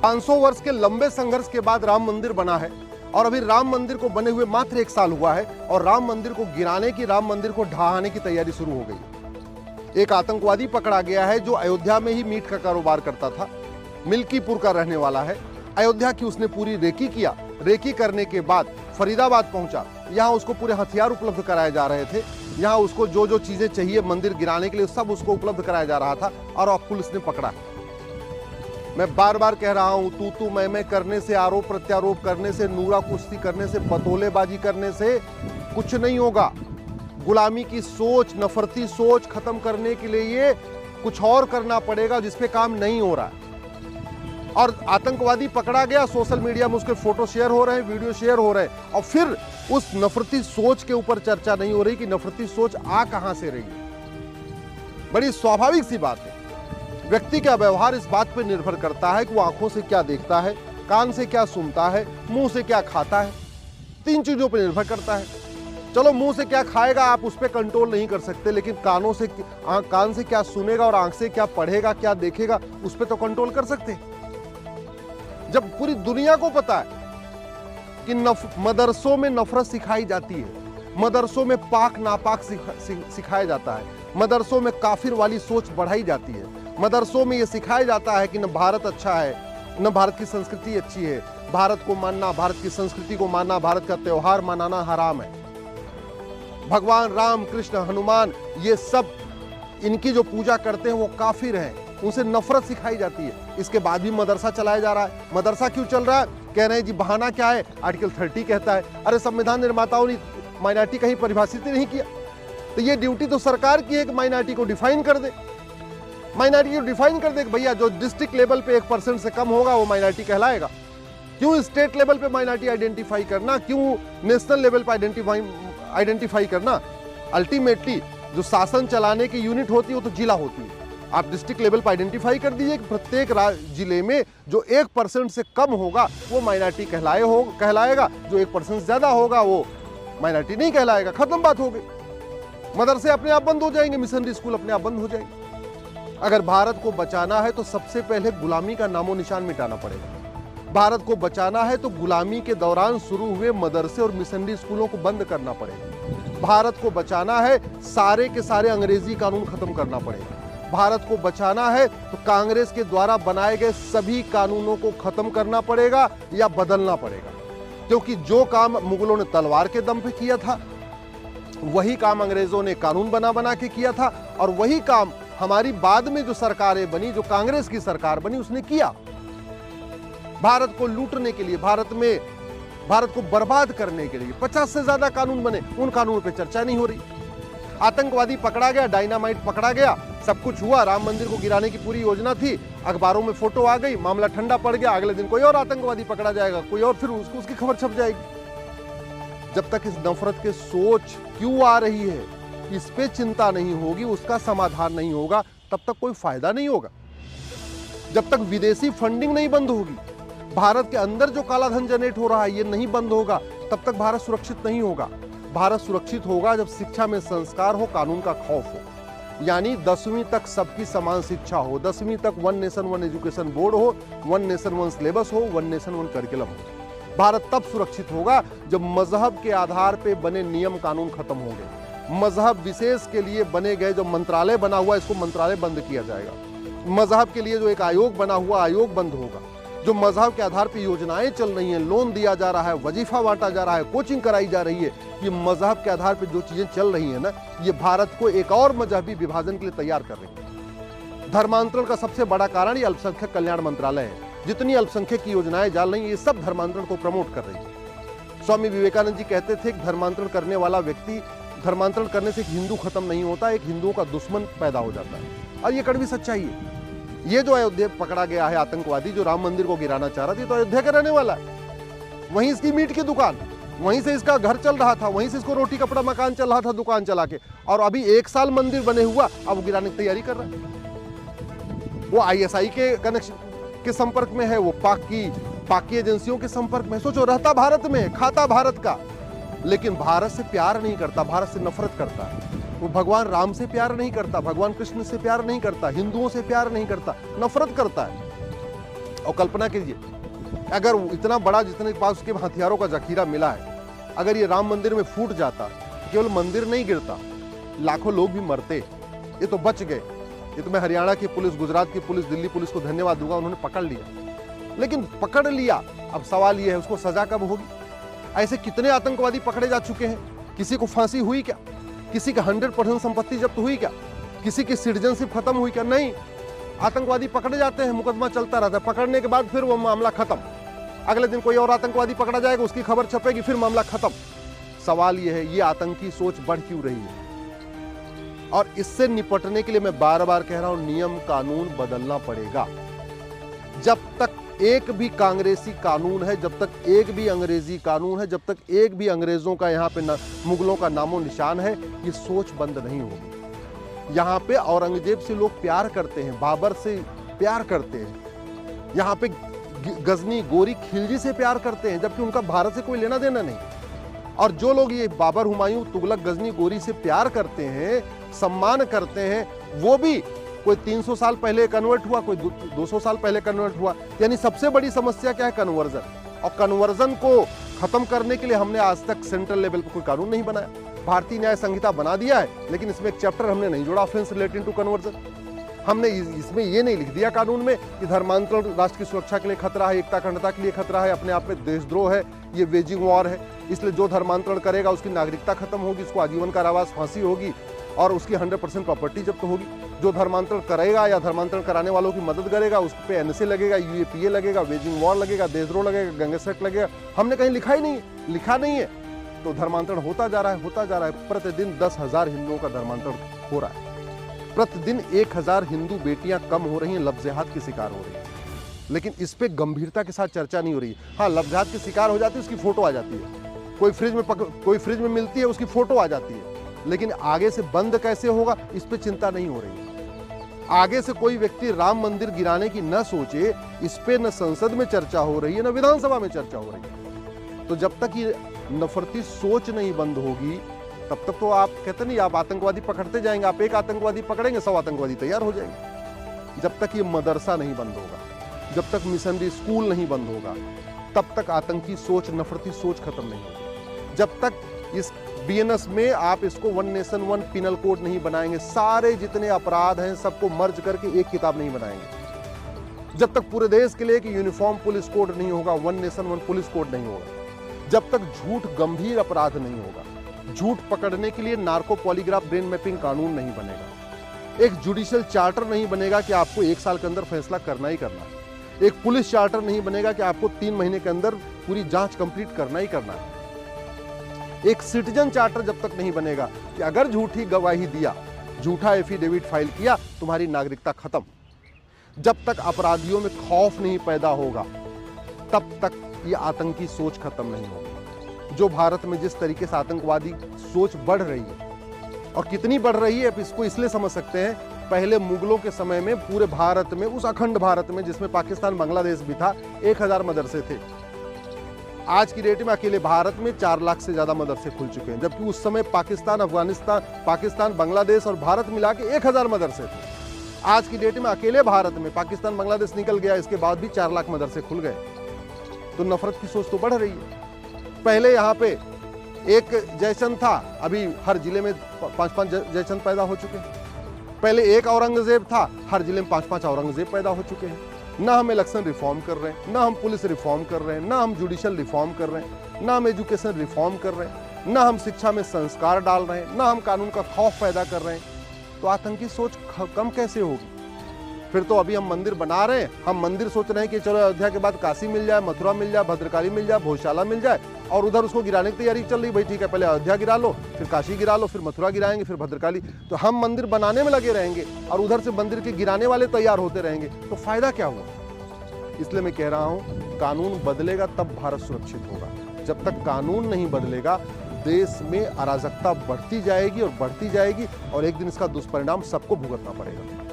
500 वर्ष के लंबे संघर्ष के बाद राम मंदिर बना है और अभी राम मंदिर को बने हुए मात्र 1 साल हुआ है और राम मंदिर को गिराने की, राम मंदिर को ढहाने की तैयारी शुरू हो गई है। एक आतंकवादी पकड़ा गया है जो अयोध्या में ही मीट का कारोबार करता था, मिल्कीपुर का रहने वाला है। अयोध्या की उसने पूरी रेकी किया। रेकी करने के बाद फरीदाबाद पहुंचा। यहाँ उसको पूरे हथियार उपलब्ध कराए जा रहे थे। यहाँ उसको जो जो चीजें चाहिए मंदिर गिराने के लिए सब उसको उपलब्ध कराया जा रहा था और अब पुलिस ने पकड़ा है। मैं बार बार कह रहा हूं, तू मैं करने से, आरोप प्रत्यारोप करने से, नूरा कुश्ती करने से, बतौलेबाजी करने से कुछ नहीं होगा। गुलामी की सोच, नफरती सोच खत्म करने के लिए कुछ और करना पड़ेगा जिसपे काम नहीं हो रहा है। और आतंकवादी पकड़ा गया, सोशल मीडिया में उसके फोटो शेयर हो रहे हैं, वीडियो शेयर हो रहे हैं और फिर उस नफरती सोच के ऊपर चर्चा नहीं हो रही कि नफरती सोच आ कहां से रही है। बड़ी स्वाभाविक सी बात है। व्यक्ति का व्यवहार इस बात पर निर्भर करता है कि वो आंखों से क्या देखता है, कान से क्या सुनता है, मुंह से क्या खाता है। 3 चीजों पर निर्भर करता है। चलो मुंह से क्या खाएगा आप उस पर कंट्रोल नहीं कर सकते, लेकिन कान से क्या सुनेगा और आंख से क्या पढ़ेगा, क्या देखेगा, उस पर तो कंट्रोल कर सकते हैं। जब पूरी दुनिया को पता है कि मदरसों में नफरत सिखाई जाती है, मदरसों में पाक नापाक सिखाया जाता है, मदरसों में काफिर वाली सोच बढ़ाई जाती है, मदरसों में यह सिखाया जाता है कि न भारत अच्छा है, न भारत की संस्कृति अच्छी है, भारत को मानना, भारत की संस्कृति को मानना, भारत का त्योहार मनाना हराम है। भगवान राम, कृष्ण, हनुमान, ये सब इनकी जो पूजा करते हैं वो काफिर हैं, उनसे नफरत सिखाई जाती है। इसके बाद भी मदरसा चलाया जा रहा है। मदरसा क्यों चल रहा है? कह रहे हैं जी बहाना क्या है, आर्टिकल 30 कहता है। अरे संविधान निर्माताओं ने माइनॉरिटी कहीं परिभाषित नहीं किया, तो ये ड्यूटी तो सरकार की है कि माइनॉरिटी को डिफाइन कर दे। माइनॉरिटी को डिफाइन कर दे कि भैया जो डिस्ट्रिक्ट लेवल पे 1% से कम होगा वो माइनॉरिटी कहलाएगा। क्यों स्टेट लेवल पे माइनॉरिटी आइडेंटिफाई करना, क्यों नेशनल लेवल पे आइडेंटिफाई करना? अल्टीमेटली जो शासन चलाने की यूनिट होती है वो तो जिला होती है। आप डिस्ट्रिक्ट लेवल पर आइडेंटिफाई कर दीजिए कि प्रत्येक जिले में जो 1% से कम होगा वो माइनॉरिटी कहलाएगा, जो 1% ज्यादा होगा वो माइनॉरिटी नहीं कहलाएगा। खत्म बात हो गई। मदरसे अपने आप बंद हो जाएंगे, मिशनरी स्कूल अपने आप बंद हो जाएंगे। अगर भारत को बचाना है तो सबसे पहले गुलामी का नामो निशान मिटाना पड़ेगा। भारत को बचाना है तो गुलामी के दौरान शुरू हुए मदरसे और मिशनरी स्कूलों को बंद करना पड़ेगा। भारत को बचाना है सारे के सारे अंग्रेजी कानून खत्म करना पड़ेगा। भारत को बचाना है तो कांग्रेस के द्वारा बनाए गए सभी कानूनों को खत्म करना पड़ेगा या बदलना पड़ेगा, क्योंकि जो काम मुगलों ने तलवार के दम पे किया था वही काम अंग्रेजों ने कानून बना के किया था और वही काम हमारी बाद में जो सरकारें बनी, जो कांग्रेस की सरकार बनी, उसने किया। भारत को लूटने के लिए, भारत को बर्बाद करने के लिए 50 से ज्यादा कानून बने, उन कानूनों पर चर्चा नहीं हो रही। आतंकवादी पकड़ा गया, डायनामाइट पकड़ा गया, सब कुछ हुआ, राम मंदिर को गिराने की पूरी योजना थी, अखबारों में फोटो आ गई, मामला ठंडा पड़ गया, अगले दिन कोई और आतंकवादी पकड़ा जाएगा, कोई और, फिर उसकी खबर छप जाएगी। जब तक इस नफरत के सोच क्यों आ रही है इस पे चिंता नहीं होगी, उसका समाधान नहीं होगा, तब तक कोई फायदा नहीं होगा। जब तक विदेशी फंडिंग नहीं बंद होगी, भारत के अंदर जो काला धन जनरेट हो रहा है ये नहीं बंद होगा, तब तक भारत सुरक्षित नहीं होगा। भारत सुरक्षित होगा जब शिक्षा में संस्कार हो, कानून का खौफ हो, यानी 10वीं तक सबकी समान शिक्षा हो, 10वीं तक 1 नेशन 1 एजुकेशन बोर्ड हो, 1 नेशन 1 सिलेबस हो, 1 नेशन 1 करिकुलम हो। भारत तब सुरक्षित होगा जब मजहब के आधार पे बने नियम कानून खत्म होंगे। मजहब विशेष के लिए बने गए जो मंत्रालय बना हुआ, इसको मंत्रालय बंद किया जाएगा। मजहब के लिए जो एक आयोग बना हुआ, आयोग बंद होगा। जो मजहब के आधार पर योजनाएं चल रही हैं, लोन दिया जा रहा है, वजीफा बांटा जा रहा है, कोचिंग कराई जा रही है, ये मजहब के आधार पर जो चीजें चल रही हैं ना, ये भारत को एक और मजहबी विभाजन के लिए तैयार कर रही है। धर्मांतरण का सबसे बड़ा कारण ये अल्पसंख्यक कल्याण मंत्रालय है। जितनी अल्पसंख्यक की योजनाएं जाल रही हैं, ये सब धर्मांतरण को प्रमोट कर रही है। स्वामी विवेकानंद जी कहते थे कि धर्मांतरण करने वाला व्यक्ति, धर्मांतरण करने से एक हिंदू खत्म नहीं होता, एक हिंदुओं का दुश्मन पैदा हो जाता है। और ये कड़वी सच्चाई है। ये जो अयोध्या पकड़ा गया है आतंकवादी, जो राम मंदिर को गिराना चाह रहा था, तो अयोध्या का रहने वाला है। वहीं इसकी मीट की दुकान, वहीं से इसका घर चल रहा था, वहीं से इसको रोटी कपड़ा मकान चल रहा था दुकान चला के, और अभी 1 साल मंदिर बने हुआ, अब वो गिराने की तैयारी कर रहा है। वो ISI के कनेक्शन के संपर्क में है, वो पाक की एजेंसियों के संपर्क में। सोचो, रहता भारत में, खाता भारत का, लेकिन भारत से प्यार नहीं करता, भारत से नफरत करता है। वो भगवान राम से प्यार नहीं करता, भगवान कृष्ण से प्यार नहीं करता, हिंदुओं से प्यार नहीं करता, नफरत करता है। और कल्पना कीजिए, अगर इतना बड़ा जितने पास उसके हथियारों का जखीरा मिला है, अगर ये राम मंदिर में फूट जाता, केवल मंदिर नहीं गिरता, लाखों लोग भी मरते। ये तो बच गए। ये तो मैं हरियाणा की पुलिस, गुजरात की पुलिस, दिल्ली पुलिस को धन्यवाद दूंगा, उन्होंने पकड़ लिया। लेकिन पकड़ लिया, अब सवाल ये है उसको सजा कब होगी? ऐसे कितने आतंकवादी पकड़े जा चुके हैं? किसी को फांसी हुई क्या? किसी का 100% संपत्ति जब्त हुई क्या? किसी की सिटीजनशिप खत्म हुई क्या? नहीं। आतंकवादी पकड़े जाते हैं, मुकदमा चलता रहता है, पकड़ने के बाद फिर वो मामला खत्म। अगले दिन कोई और आतंकवादी पकड़ा जाएगा, उसकी खबर छपेगी, फिर मामला खत्म। सवाल यह है, ये आतंकी सोच बढ़ क्यों रही है? और इससे निपटने के लिए मैं बार बार कह रहा हूं, नियम कानून बदलना पड़ेगा। जब तक एक भी कांग्रेसी कानून है, जब तक एक भी अंग्रेजी कानून है, जब तक एक भी अंग्रेजों का यहाँ पे मुगलों का नामो निशान है, ये सोच बंद नहीं होगी। यहाँ पे औरंगजेब से लोग प्यार करते हैं, बाबर से प्यार करते हैं, यहाँ पे गजनी गोरी खिलजी से प्यार करते हैं, जबकि उनका भारत से कोई लेना देना नहीं। और जो लोग ये बाबर, हुमायूं, तुगलक, गजनी गोरी से प्यार करते हैं, सम्मान करते हैं, वो भी कोई 300 साल पहले कन्वर्ट हुआ, कोई 200 साल पहले कन्वर्ट हुआ। यानी सबसे बड़ी समस्या क्या है? कन्वर्जन। और कन्वर्जन को खत्म करने के लिए हमने आज तक सेंट्रल लेवल पर कोई कानून नहीं बनाया। भारतीय न्याय संहिता बना दिया है, लेकिन इसमें एक चैप्टर हमने नहीं जोड़ा ऑफेंस रिलेटिंग टू कन्वर्जन। हमने इसमें ये नहीं लिख दिया कानून में कि धर्मांतरण राष्ट्र की सुरक्षा के लिए खतरा है, एकता अखंडता के लिए खतरा है, अपने आप में देशद्रोह है, ये वेजिंग वॉर है, इसलिए जो धर्मांतरण करेगा उसकी नागरिकता खत्म होगी, उसको आजीवन कारावास, फांसी होगी और उसकी 100% प्रॉपर्टी जब्त होगी। जो धर्मांतरण करेगा या धर्मांतरण कराने वालों की मदद करेगा, उस पर एनएसए लगेगा, यूएपीए लगेगा, वेजिंग वॉर लगेगा, देशद्रोह लगेगा, गैंगस्टर लगेगा। हमने कहीं लिखा ही नहीं है, लिखा नहीं है। तो धर्मांतरण होता जा रहा है, होता जा रहा है। प्रतिदिन 10,000 हिंदुओं का धर्मांतरण हो रहा है। प्रतिदिन 1,000 हिंदू बेटियां कम हो रही हैं, लफ्ज़-ए-हाथ की शिकार हो रही हैं। लेकिन इस पे गंभीरता के साथ चर्चा नहीं हो रही है। हाँ, लफ्ज़-ए-हाथ की शिकार हो जाती है, उसकी फोटो आ जाती है, कोई फ्रिज में मिलती है, उसकी फोटो आ जाती है, लेकिन आगे से बंद कैसे होगा, इस पे चिंता नहीं हो रही है। आगे से कोई व्यक्ति राम मंदिर गिराने की न सोचे, इस पे न संसद में चर्चा हो रही है, न विधानसभा में चर्चा हो रही है। तो जब तक ये नफरती सोच नहीं बंद होगी, तब तक तो आप कहते नहीं, आप आतंकवादी पकड़ते जाएंगे, आप एक आतंकवादी पकड़ेंगे, 100 आतंकवादी तैयार हो जाएंगे। जब तक ये मदरसा नहीं बंद होगा, जब तक मिशनरी स्कूल नहीं बंद होगा, तब तक आतंकी सोच, नफरती सोच खत्म नहीं होगी। जब तक इस बीएनएस में आप इसको one nation one penal code नहीं बनाएंगे, सारे जितने अपराध हैं सबको मर्ज करके एक किताब नहीं बनाएंगे, जब तक पूरे देश के लिए एक यूनिफॉर्म पुलिस कोड नहीं होगा, one nation one police code नहीं होगा, जब तक झूठ गंभीर अपराध नहीं होगा, झूठ पकड़ने के लिए नार्को पॉलीग्राफ ब्रेन मैपिंग कानून नहीं बनेगा, एक जुडिशियल चार्टर नहीं बनेगा कि आपको 1 साल के अंदर फैसला करना ही करना है, एक पुलिस चार्टर नहीं बनेगा कि आपको 3 महीने के अंदर पूरी जांच कंप्लीट करना ही करना है, एक सिटीजन चार्टर जब तक नहीं बनेगा कि अगर झूठी गवाही दिया, झूठा एफिडेविट फाइल किया, तुम्हारी नागरिकता खत्म, जब तक अपराधियों में खौफ नहीं पैदा होगा, तब तक ये आतंकी सोच खत्म नहीं होगी। जो भारत में जिस तरीके से आतंकवादी सोच बढ़ रही है, और कितनी बढ़ रही है इसको इसलिए समझ सकते हैं, पहले मुगलों के समय में पूरे भारत में, उस अखंड भारत में जिसमें पाकिस्तान बांग्लादेश भी था, 1000 मदरसे थे। आज की डेट में अकेले भारत में 4 लाख से ज्यादा मदरसे खुल चुके हैं, जबकि उस समय पाकिस्तान, अफगानिस्तान, पाकिस्तान, बांग्लादेश और भारत मिला के 1000 मदरसे थे। आज की डेट में अकेले भारत में, पाकिस्तान बांग्लादेश निकल गया, इसके बाद भी 4 लाख मदरसे खुल गए। तो नफरत की सोच तो बढ़ रही है। पहले यहाँ पे एक जयचंद था, अभी हर जिले में 5-5 जयचंद पैदा हो चुके हैं। पहले एक औरंगजेब था, हर जिले में 5-5 औरंगजेब पैदा हो चुके हैं। ना हम इलेक्शन रिफॉर्म कर रहे हैं, ना हम पुलिस रिफॉर्म कर रहे हैं, ना हम जुडिशियल रिफॉर्म कर रहे हैं, ना हम एजुकेशन रिफॉर्म कर रहे हैं, ना हम शिक्षा में संस्कार डाल रहे हैं, ना हम कानून का खौफ पैदा कर रहे हैं। तो आतंकी सोच कम कैसे होगी? फिर तो अभी हम मंदिर बना रहे हैं, हम मंदिर सोच रहे हैं कि चलो अयोध्या के बाद काशी मिल जाए, मथुरा मिल जाए, भद्रकाली मिल जाए, भोजशाला मिल जाए, और उधर उसको गिराने की तैयारी चल रही। भाई ठीक है, पहले अयोध्या गिरा लो, फिर काशी गिरा लो, फिर मथुरा गिराएंगे, फिर भद्रकाली। तो हम मंदिर बनाने में लगे रहेंगे और उधर से मंदिर के गिराने वाले तैयार होते रहेंगे, तो फायदा क्या हुआ? इसलिए मैं कह रहा हूं, कानून बदलेगा तब भारत सुरक्षित होगा। जब तक कानून नहीं बदलेगा, देश में अराजकता बढ़ती जाएगी और बढ़ती जाएगी, और एक दिन इसका दुष्परिणाम सबको भुगतना पड़ेगा।